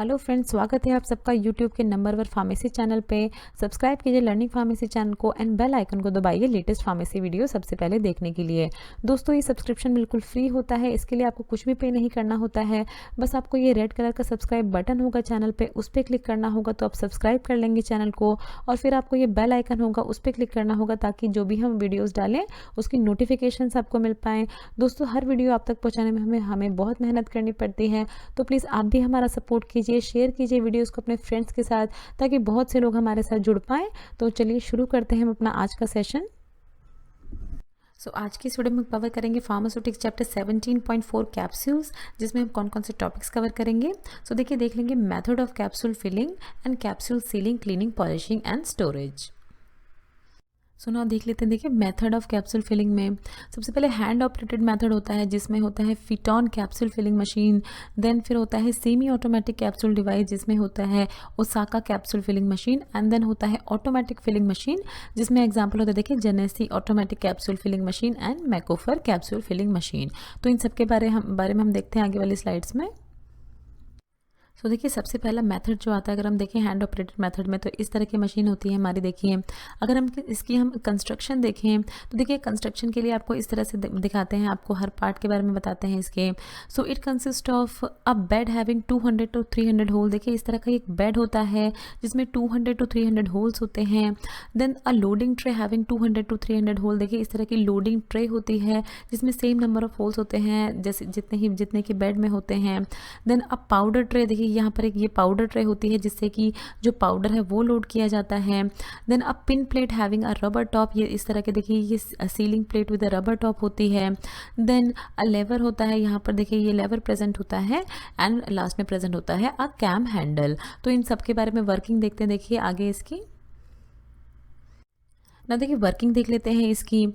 Hello friends, स्वागत है आप सबका यूट्यूब के नंबर 1 फार्मेसी चैनल पे। सब्सक्राइब कीजिए लर्निंग फार्मेसी चैनल को एंड बेल आइकन को दबाइए लेटेस्ट फार्मेसी वीडियो सबसे पहले देखने के लिए। दोस्तों, ये सब्सक्रिप्शन बिल्कुल फ्री होता है, इसके लिए आपको कुछ भी पे नहीं करना होता है। बस आपको ये रेड कलर का सब्सक्राइब बटन होगा चैनल पे, उस पर क्लिक करना होगा तो आप सब्सक्राइब कर लेंगे चैनल को। और फिर आपको ये बेल आइकन होगा, उस पर क्लिक करना होगा ताकि जो भी हम वीडियोज़ डालें उसकी नोटिफिकेशन आपको मिल पाएँ। दोस्तों, हर वीडियो आप तक पहुँचाने में हमें बहुत मेहनत करनी पड़ती है, तो प्लीज़ आप भी हमारा सपोर्ट कीजिए, शेयर कीजिए वीडियोस को अपने फ्रेंड्स के साथ ताकि बहुत से लोग हमारे साथ जुड़ पाएँ। तो चलिए शुरू करते हैं हम अपना आज का सेशन। आज की इस वीडियो में कवर करेंगे फार्मास्यूटिक्स चैप्टर 17.4 कैप्सूल्स, जिसमें हम कौन कौन से टॉपिक्स कवर करेंगे। देखिए, देख लेंगे method of capsule filling and capsule sealing, cleaning, polishing and storage. ना देख लेते हैं। देखिए, मेथड ऑफ कैप्सूल फिलिंग में सबसे पहले हैंड ऑपरेटेड मेथड होता है, जिसमें होता है फिटॉन कैप्सूल फिलिंग मशीन। देन फिर होता है सेमी ऑटोमेटिक कैप्सूल डिवाइस, जिसमें होता है Osaka capsule filling machine. And then होता है ऑटोमेटिक फिलिंग मशीन, जिसमें एग्जांपल होता है देखिए जेनेसी automatic capsule filling machine and Macofar capsule filling machine. तो इन सब के बारे में हम देखते हैं आगे वाली स्लाइड्स में। देखिए, सबसे पहला मेथड जो आता है, अगर हम देखें हैंड ऑपरेटेड मेथड में, तो इस तरह की मशीन होती है हमारी। देखिए, अगर हम इसकी कंस्ट्रक्शन देखें तो देखिए, कंस्ट्रक्शन के लिए आपको इस तरह से दिखाते हैं, आपको हर पार्ट के बारे में बताते हैं इसके। It consist of a bed having 200 to 300 hole. देखिए, इस तरह का एक बेड होता है जिसमें 200 to 300 होल्स होते हैं। Then a loading tray having 200 to 300 hole. देखिए, इस तरह की लोडिंग ट्रे होती है जिसमें सेम नंबर ऑफ होल्स होते हैं जैसे जितने की बेड में होते हैं। देन अ पाउडर ट्रे, देखिए यहाँ पर एक ये पाउडर ट्रे होती है जिससे कि जो पाउडर है वो लोड किया जाता है। Then a pin plate having a rubber top, ये इस तरह के देखिए ये sealing plate with a rubber top होती है। देन अ लेवर होता है, यहाँ पर देखिए ये लेवर प्रेजेंट होता है एंड लास्ट में प्रेजेंट होता है अ कैम हैंडल। तो इन सब के बारे में वर्किंग देखते हैं। देखिए आगे इसकी ना, देखिए वर्किंग देख लेते हैं इसकी।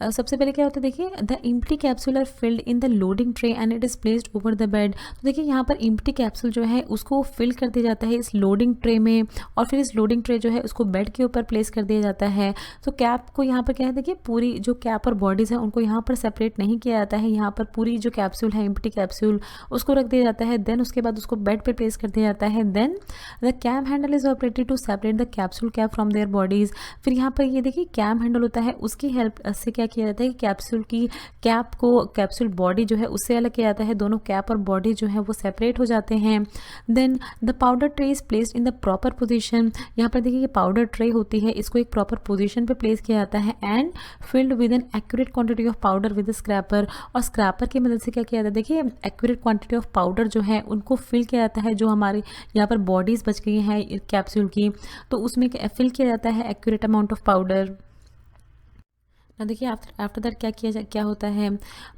सबसे पहले क्या होता है, देखिए the empty capsule are filled in the loading tray and it is placed over the bed. तो देखिए यहाँ पर इम्प्टी कैप्सूल जो है उसको फिल कर दिया जाता है इस लोडिंग ट्रे में, और फिर इस लोडिंग ट्रे जो है उसको बेड के ऊपर प्लेस कर दिया जाता है। तो कैप को यहाँ पर क्या है, देखिए पूरी जो कैप और बॉडीज़ है उनको यहाँ पर सेपरेट नहीं किया जाता है। यहाँ पर पूरी जो कैप्सूल है इम्प्टी कैप्सूल उसको रख दिया जाता है। देन उसके बाद उसको बेड पर प्लेस कर दिया जाता है। Then the cam handle is operated to separate the capsule cap from their bodies. फिर यहाँ पर ये देखिए कैम हैंडल होता है, उसकी हेल्प से क्या किया जाता है कि कैप्सूल की कैप को कैप्सूल बॉडी जो है उससे अलग किया जाता है। दोनों कैप और बॉडी जो है वो सेपरेट हो जाते हैं। Then the powder tray is placed in the proper position. यहाँ पर देखिए ये पाउडर ट्रे होती है, इसको एक प्रॉपर पोजीशन पे प्लेस किया जाता है and filled with an accurate quantity of powder with scraper. और स्क्रैपर की मदद से क्या किया जाता है, देखिए एक्यूरेट क्वांटिटी ऑफ पाउडर जो है उनको फिल किया जाता है। जो हमारी यहाँ पर बॉडीज बच गई हैं कैप्सूल की, तो उसमें फिल किया जाता है एक्यूरेट अमाउंट ऑफ पाउडर। ना देखिए आफ्टर दैट क्या होता है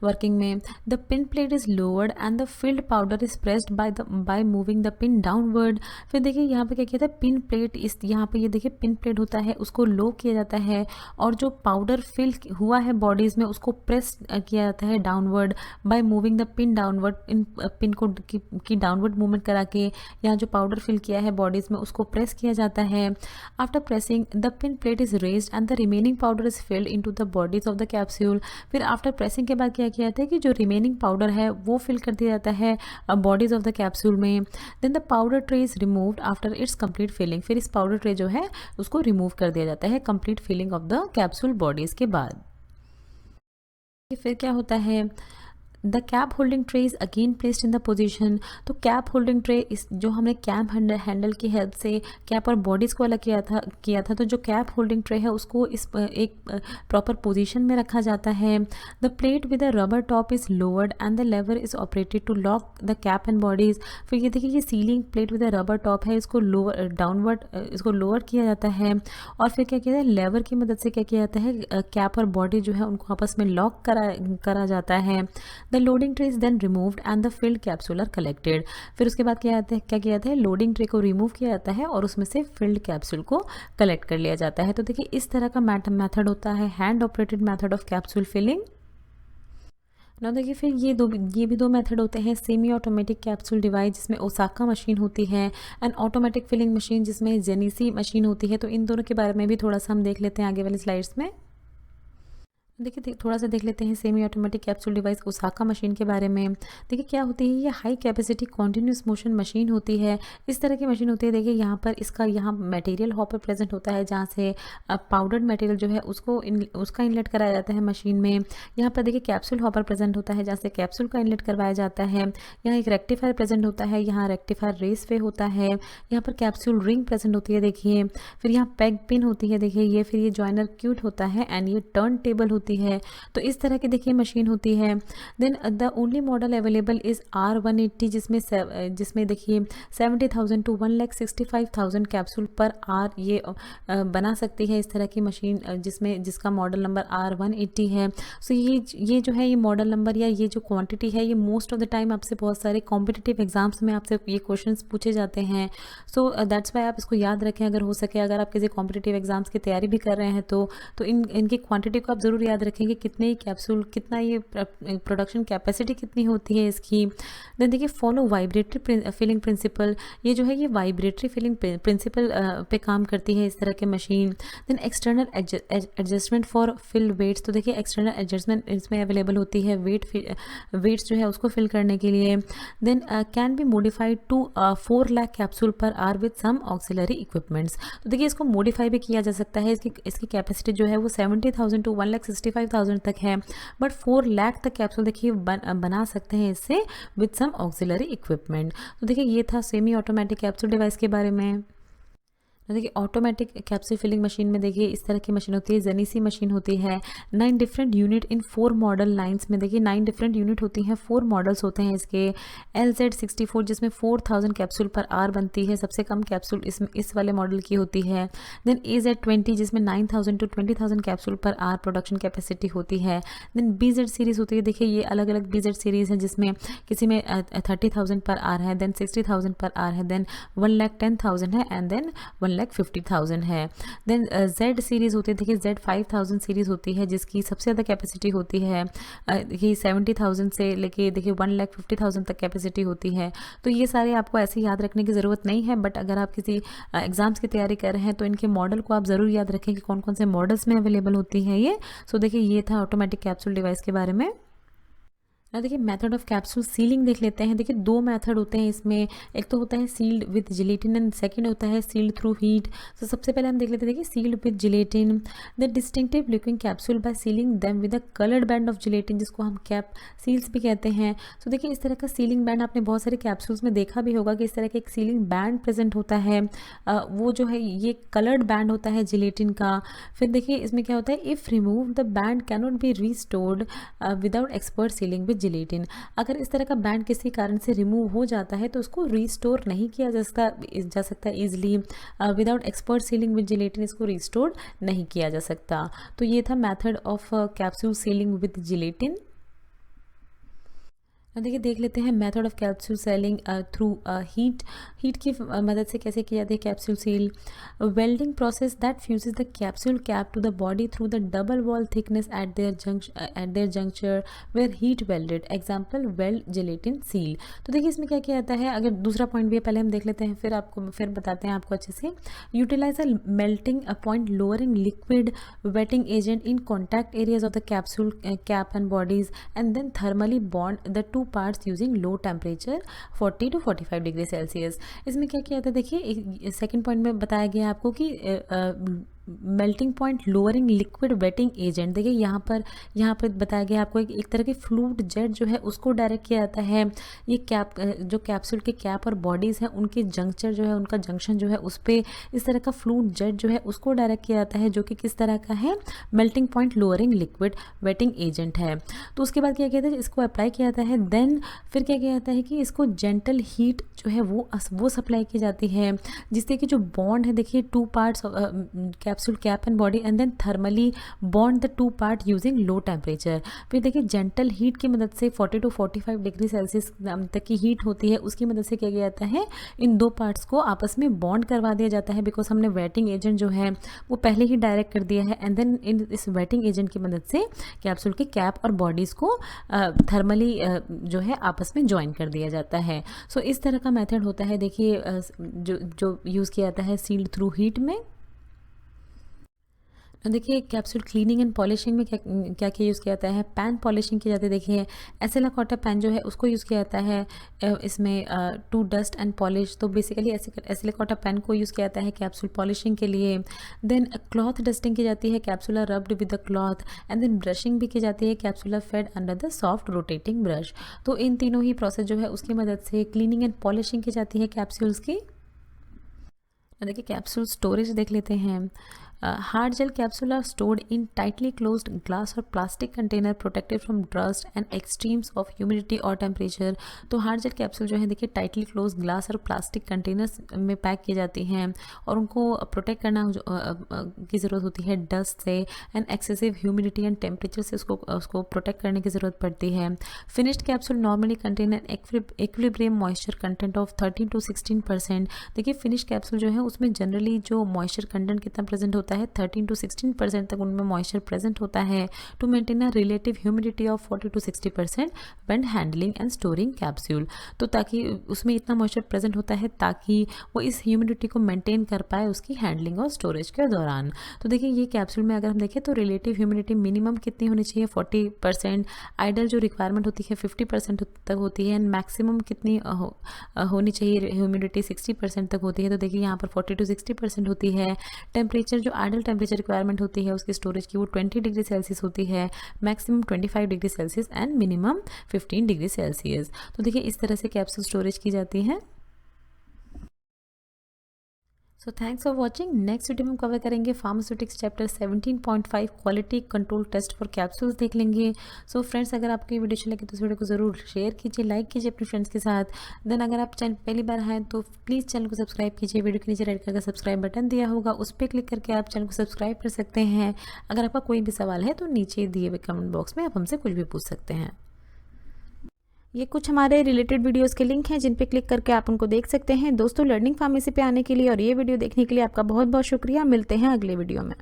वर्किंग में, the pin plate is lowered and the field powder is pressed by moving the pin downward. फिर देखिए यहाँ पे क्या किया था, पिन प्लेट इस यहाँ पे ये देखिए पिन प्लेट होता है उसको लो किया जाता है, और जो पाउडर फिल हुआ है बॉडीज में उसको प्रेस किया जाता है downward by moving the pin downward. In pin को की डाउनवर्ड मूवमेंट करा के यहाँ जो पाउडर फिल किया है बॉडीज में उसको प्रेस किया जाता है। After pressing the pin plate is raised and the remaining powder is filled into the bodies of the capsule. फिर आफ्टर प्रेसिंग के बाद क्या किया जाता है कि जो रिमेनिंग पाउडर है वो फिल कर दिया जाता है बॉडीज ऑफ द कैप्सूल में। Then the powder tray is removed after its complete filling. फिर इस पाउडर ट्रे जो है उसको रिमूव कर दिया जाता है complete filling of the capsule bodies के बाद। फिर क्या होता है, the cap holding tray is again placed in the position. तो कैप होल्डिंग ट्रे इस जो हमने कैप हैंडल की हेल्प से कैप और बॉडीज को अलग किया था, तो जो कैप होल्डिंग ट्रे है उसको इस एक प्रॉपर पोजीशन में रखा जाता है। The plate with a rubber top is lowered and the lever is operated to lock the cap and bodies. फिर ये देखिए ये sealing plate with a rubber top है, इसको लोअर किया जाता है, और फिर क्या किया जाता है, लेवर की मदद से क्या किया जाता है कैप और बॉडी जो है उनको आपस में लॉक करा जाता है। The loading tray is then removed and the filled capsule are collected. फिर उसके बाद क्या किया जाता है, लोडिंग ट्रे को रिमूव किया जाता है और उसमें से फिल्ड कैप्सूल को कलेक्ट कर लिया जाता है। तो देखिए इस तरह का मेथड होता है hand operated method of capsule filling. ना देखिए फिर ये भी दो मेथड होते हैं, सेमी ऑटोमेटिक कैप्सूल डिवाइस जिसमें ओसाका मशीन होती है एंड ऑटोमेटिक फिलिंग मशीन जिसमें जेनेसी मशीन होती है। तो इन दोनों के बारे में भी थोड़ा सा हम देख लेते हैं आगे वाली स्लाइड्स में। देखिए थोड़ा सा देख लेते हैं semi automatic capsule device Osaka machine के बारे में। देखिए क्या होती है, ये high capacity continuous motion machine होती है। इस तरह की मशीन होती है। देखिए यहाँ पर इसका यहाँ मटेरियल हॉपर प्रेजेंट होता है, जहाँ से पाउडर्ड मटेरियल जो है उसको उसका इनलेट कराया जाता है मशीन में। यहाँ पर देखिए कैप्सूल हॉपर प्रेजेंट होता है, जहाँ से कैप्सूल का इनलेट करवाया जाता है। यहाँ एक रेक्टिफायर प्रेजेंट होता है, यहाँ रेक्टिफायर रेस वे होता है। यहाँ पर कैप्सूल रिंग प्रेजेंट होती है देखिए। फिर यहाँ पेग पिन होती है देखिए ये। फिर ये जॉइनर क्यूट होता है एंड ये टर्न टेबल होती है। तो इस तरह की देखिए मशीन होती है। Then the only model available is R180, जिसमें देखिए 70,000 टू 1,65,000 कैप्सूल पर आर ये बना सकती है इस तरह की मशीन, जिसका मॉडल नंबर R180 है। सो ये जो है ये मॉडल नंबर या ये जो क्वांटिटी है, ये मोस्ट ऑफ द टाइम आपसे बहुत सारे कॉम्पिटिटिव एग्जाम्स में आपसे ये क्वेश्चंस पूछे जाते हैं। सो दैट्स वाई आप इसको याद रखें अगर हो सके। अगर आप किसी कॉम्पिटिटिव एग्जाम्स की तैयारी भी कर रहे हैं तो इनकी क्वांटिटी को आप ज़रूर याद रखें कि कितने कैप्सूल, कितना ये प्रोडक्शन कैपेसिटी कितनी होती है इसकी। देन देखिए फॉलो वाइब्रेटरी फिलिंग प्रिंसिपल। ये जो है ये वाइब्रेटरी फिलिंग प्रिंसिपल पे काम करती है इस तरह की machine. Then external adjustment for fill weights. तो देखिए एक्सटर्नल एडजस्टमेंट इसमें अवेलेबल होती है वेट्स जो है उसको फिल करने के लिए। Then can be modified to 4 lakh capsule per hour with some auxiliary equipments. तो देखिए इसको मॉडिफाई भी किया जा सकता है। इसकी कैपेसिटी जो है वो 70,000 टू 1,65,000 तक है, बट 4 लाख तक कैप्सूल देखिए बना सकते हैं इससे विद सम ऑक्सिलरी इक्विपमेंट। तो देखिए ये था सेमी ऑटोमेटिक कैप्सूल डिवाइस के बारे में। देखिए ऑटोमेटिक कैप्सूल फिलिंग मशीन में देखिए इस तरह की मशीन होती है, जेनीसी मशीन होती है। 9 different unit in 4 model lines में देखिए 9 डिफरेंट यूनिट होती हैं, 4 मॉडल्स होते हैं इसके। LZ64 जिसमें 4000 कैप्सूल पर आर बनती है, सबसे कम कैप्सूल इस वाले मॉडल की होती है। देन AZ20 जिसमें 9000 to 20,000 capsule per are production capacity होती है। देन BZ सीरीज़ होती है। देखिए ये अलग अलग BZ सीरीज़ है, जिसमें किसी में 30,000 पर आर है, देन 60,000 पर आर है, देन 1,10,000 है एंड देन 1,50,000 है। देन Z सीरीज़ होती है। देखिए Z5000 सीरीज़ होती है, जिसकी सबसे ज़्यादा कैपेसिटी होती है ये 70,000 से लेके देखिए 1,50,000 तक कैपेसिटी होती है। तो ये सारे आपको ऐसे याद रखने की ज़रूरत नहीं है, बट अगर आप किसी एग्ज़ाम्स की तैयारी कर रहे हैं तो इनके मॉडल को आप ज़रूर याद रखें कि कौन कौन से मॉडल्स में अवेलेबल होती है ये। सो देखिए ये था ऑटोमेटिक कैप्सूल डिवाइस के बारे में। देखिए मेथड ऑफ कैप्सूल सीलिंग देख लेते हैं। देखिए 2 मेथड होते हैं इसमें। एक तो होता है sealed with gelatin and second होता है सील्ड थ्रू हीट। तो सबसे पहले हम देख लेते हैं, देखिए sealed with gelatin. The distinctive looking capsule by sealing them with a coloured band of gelatin, जिसको हम कैप सील्स भी कहते हैं। तो देखिए इस तरह का सीलिंग बैंड आपने बहुत सारे कैप्सूल्स में देखा भी होगा कि इस तरह का एक सीलिंग बैंड प्रेजेंट होता है। वो जो है ये कलर्ड बैंड होता है जिलेटिन का। फिर देखिए इसमें क्या होता है, if remove the band cannot be restored without expert sealing with gelatin. अगर इस तरह का बैंड किसी कारण से रिमूव हो जाता है तो उसको रिस्टोर नहीं किया जा सकता easily. Without expert sealing with gelatin इसको रिस्टोर नहीं किया जा सकता। तो ये था method of capsule sealing with gelatin. देखिए देख लेते हैं method of capsule sealing through heat की मदद से कैसे किया जाता है capsule seal. Welding process that fuses the capsule cap to the body through the double wall thickness at their juncture where heat welded, example weld gelatin seal. तो देखिए इसमें क्या किया जाता है, अगर दूसरा पॉइंट भी है पहले हम देख लेते हैं, फिर बताते हैं आपको अच्छे से। Utilize a melting point lowering liquid wetting agent in contact areas of the capsule cap and bodies and then thermally bond the 2 parts using low temperature 40 to 45 degree Celsius. इसमें क्या किया था, देखिए सेकंड पॉइंट में बताया गया आपको कि melting point lowering liquid wetting agent. देखिए यहाँ पर बताया गया आपको एक तरह की फ्लूइड जेट जो है उसको डायरेक्ट किया जाता है। ये जो कैप्सूल के कैप और बॉडीज़ हैं उनके जंक्चर जो है, उनका जंक्शन जो है उस पर इस तरह का फ्लूइड जेट जो है उसको डायरेक्ट किया जाता है, जो कि किस तरह का है, melting point lowering liquid wetting agent है। तो उसके बाद क्या किया जाता है, इसको अप्लाई किया जाता है। देन फिर क्या किया जाता है कि इसको जेंटल हीट जो है वो सप्लाई की जाती है, जिससे कि जो बॉन्ड है, देखिए 2 parts capsule cap and body and then thermally bond the 2 part using low temperature. फिर देखिए जेंटल हीट की मदद से 40 टू 45 डिग्री सेल्सियस तक की हीट होती है, उसकी मदद से क्या किया जाता है, इन 2 पार्ट्स को आपस में बॉन्ड करवा दिया जाता है, बिकॉज हमने वेटिंग एजेंट जो है वो पहले ही डायरेक्ट कर दिया है। एंड देन इस वेटिंग एजेंट की मदद से कैप्सूल के कैप और बॉडीज़ को थर्मली जो है आपस में ज्वाइन कर दिया जाता है। सो इस तरह का मेथड होता है, देखिए जो यूज़ किया जाता है सील्ड थ्रू हीट में। देखिए कैप्सूल क्लीनिंग एंड पॉलिशिंग में क्या क्या क्या यूज़ किया जाता है, पैन पॉलिशिंग की जाती है। देखिए एसिलाकोटा पैन जो है उसको यूज़ किया जाता है इसमें टू डस्ट एंड पॉलिश। तो बेसिकली एसिलाकोटा पैन को यूज़ किया जाता है कैप्सूल पॉलिशिंग के लिए। देन क्लॉथ डस्टिंग की जाती है, capsules are rubbed with the cloth. And then brushing भी की जाती है, capsules are fed under the soft rotating brush. तो इन तीनों ही प्रोसेस जो है उसकी मदद से क्लीनिंग एंड पॉलिशिंग की जाती है कैप्सूल्स की। देखिए कैप्सूल स्टोरेज देख लेते हैं। Hard gel capsule are stored in tightly closed glass और plastic container protected from dust and extremes of humidity और टेम्परेचर। तो हार्ड जेल कैप्सूल जो है देखिए टाइटली क्लोज ग्लास और प्लास्टिक कंटेनर्स में पैक की जाती हैं और उनको प्रोटेक्ट करना की ज़रूरत होती है डस्ट से and excessive humidity and temperature से उसको प्रोटेक्ट करने की ज़रूरत पड़ती है। Finished capsule normally contain an equilibrium moisture content of 13 to 16%। देखिए फिनिश कैप्सूल जो है उसमें जनरली जो मॉइस्चर कंटेंट कितना प्रेजेंट होता है 13 to 16% तक उनमें मॉइस्चर प्रेजेंट होता है to maintain a relative humidity of 40 to 60% when handling and storing capsule. तो ताकि उसमें इतना मॉइस्चर प्रेजेंट होता है ताकि वो इस ह्यूमिडिटी को मेंटेन कर पाए उसकी हैंडलिंग और स्टोरेज के दौरान। तो देखिए ये कैप्सूल में अगर हम देखें तो रिलेटिव ह्यूमिडिटी मिनिमम कितनी होनी चाहिए 40%, आइडल जो रिक्वायरमेंट होती है 50% तक होती है एंड मैक्सिमम कितनी होनी चाहिए ह्यूमिडिटी 60% तक होती है। तो देखिए यहाँ पर 40 to 60% होती है। टेम्परेचर जो आइडल टेम्परेचर रिक्वायरमेंट होती है उसकी स्टोरेज की वो 20 डिग्री सेल्सियस होती है, maximum 25 degree Celsius and minimum 15 degree Celsius. तो देखिए इस तरह से कैप्सूल स्टोरेज की जाती है। So thanks for watching. Next video में हम कवर करेंगे pharmaceutics chapter 17.5 quality control test for capsules देख लेंगे। सो फ्रेंड्स अगर आपको ये वीडियो अच्छी लगे तो इस वीडियो को ज़रूर शेयर कीजिए, लाइक कीजिए अपने फ्रेंड्स के साथ। देन अगर आप चैनल पहली बार हैं तो प्लीज़ चैनल को सब्सक्राइब कीजिए। वीडियो के नीचे रेड कलर का सब्सक्राइब बटन दिया होगा, उस पर क्लिक करके आप चैनल को सब्सक्राइब कर सकते हैं। अगर आपका कोई भी सवाल है तो नीचे दिए हुए कमेंट बॉक्स में आप हमसे कुछ भी पूछ सकते हैं। ये कुछ हमारे रिलेटेड वीडियोस के लिंक हैं जिन पे क्लिक करके आप उनको देख सकते हैं। दोस्तों लर्निंग फार्मेसी पे आने के लिए और ये वीडियो देखने के लिए आपका बहुत बहुत शुक्रिया। मिलते हैं अगले वीडियो में।